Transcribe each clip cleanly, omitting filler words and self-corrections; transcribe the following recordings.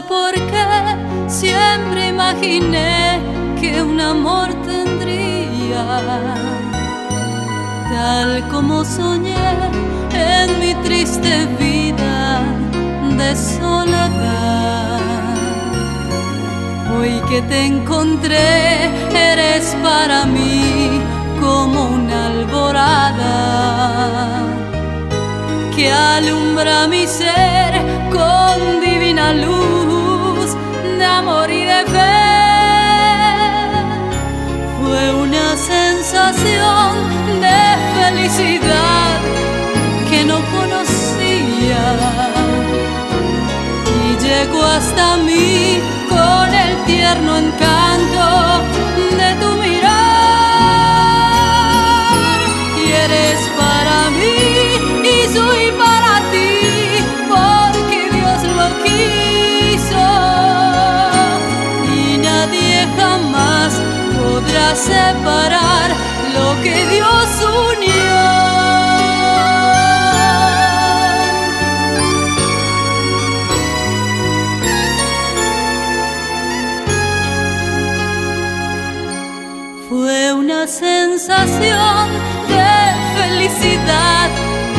por qué siempre imaginé que un amor tendría, tal como soñé en mi triste vida de soledad. Hoy que te encontré, eres para mí como una alborada que alumbra mi ser con divina luz de amor y de fe. Fue una sensación de felicidad que no conocía y llegó hasta mí con el tierno encanto de tu mirar. Y eres para mí y soy para ti, porque Dios lo quiso y nadie jamás podrá separar lo que Dios unió. Fue una sensación de felicidad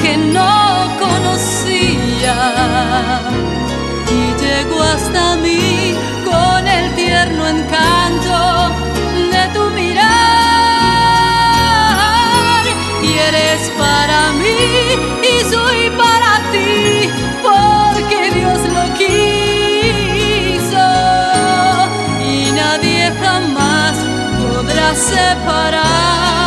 que no conocía y llegó hasta mí con el tierno encanto de tu mirar. Y eres para mí y soy para ti, porque Dios lo quiso y nadie jamás podrá separar